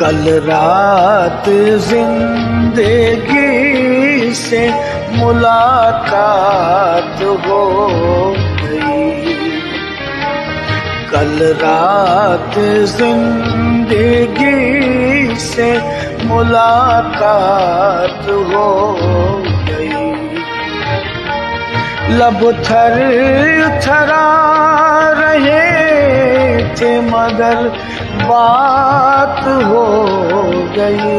कल रात जिंदगी से मुलाकात हो गई। कल रात जिंदगी से मुलाकात हो गई। लब थर थरा रहे थे मगर बात हो गई।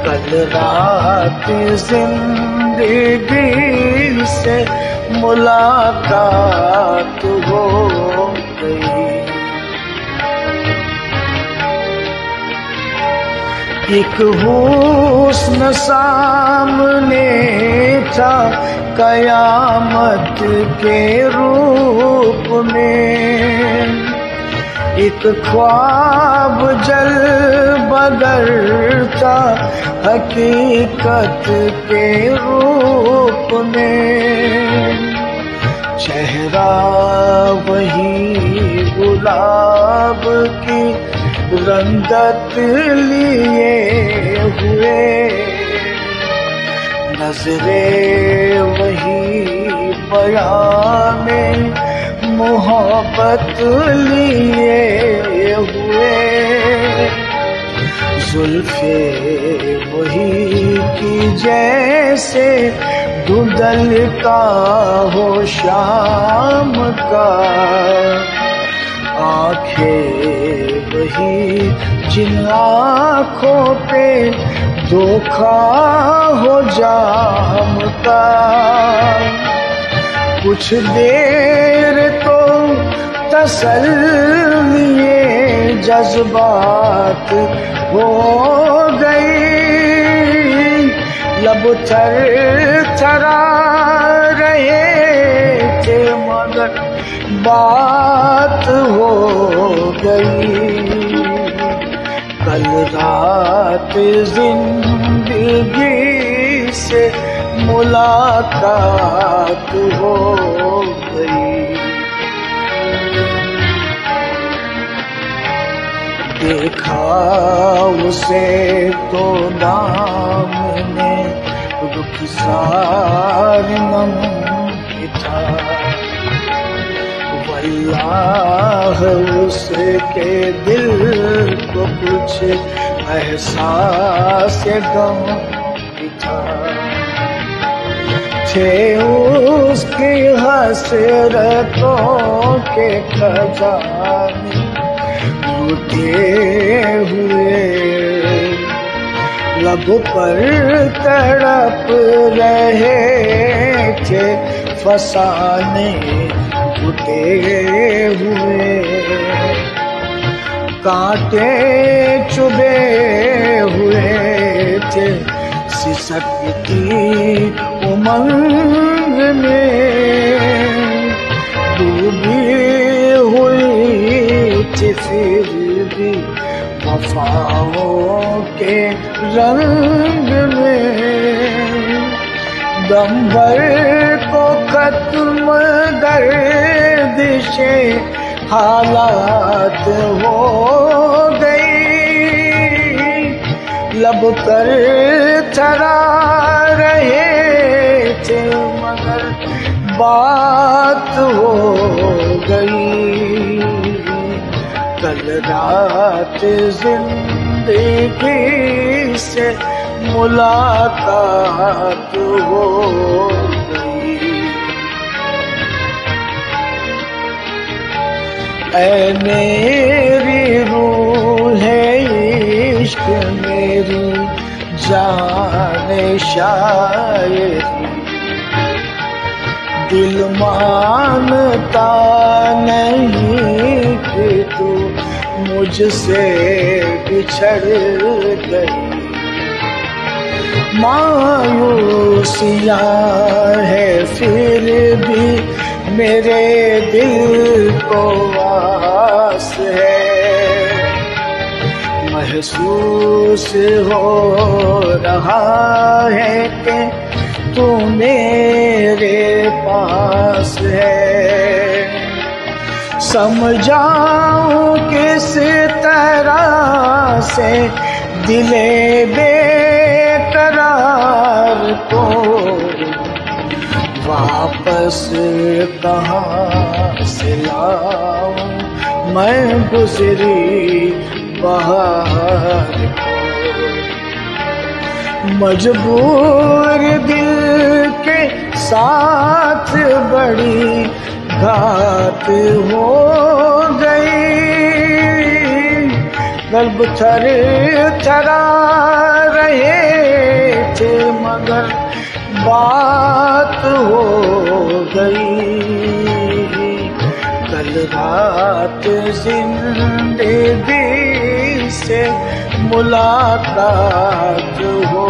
कल रात जिंदगी से मुलाकात हो गई। एक हुस्न सामने था कयामत के रूप में। एक ख्वाब जल बगर था हकीकत के रूप में। चेहरा वही गुलाब की रंगत लिए हुए। नजरें वही बयां में मोहब्बत लिए हुए। जुल्फे वही की जैसे धुंधल का हो शाम का। आंखें वही जिन आँखों पे धोखा हो जाम का। कुछ देर तो तसल्लिए जज्बात हो गई। लब थर थरा रहे थे मगर बात हो गई। कल रात जिंदगी से मुलाकात हो गई। देखा उसे तो नाम ने रुखसार नम था। वल्लाह उसके दिल को कुछ एहसास गम था। थे उसकी हसरतों के खजाने लुटे हुए। लब पर तड़प रहे थे फसाने टूटे हुए। कांटे चुभे हुए थे सिसकती उमंग में। डूबी हुई थी फिर भी वफाओं के रंग में। दम भर को खत्म गर्दिशें हालात हो गई। लब कर थरा रहे थे मगर बात हो गई। कल रात जिंदगी से मुलाकात हो गई। ऐ मेरी रूह इश्क मेरी जान शायरी। दिल मानता नहीं कि तू मुझसे बिछड़ गई। मायूसियाँ है फिर भी मेरे दिल को आस है। महसूस हो रहा है कि तू मेरे पास है। समझाऊं किस तरह से दिले बेकरार को, वापस कहाँ से लाऊं मैं गुजरी बहार को। मजबूर दिल के साथ बड़ी घात हो गई, कल्ब थर थरा रहे थे मगर बात हो गई। कल रात जिंदगी से मुलाकात हो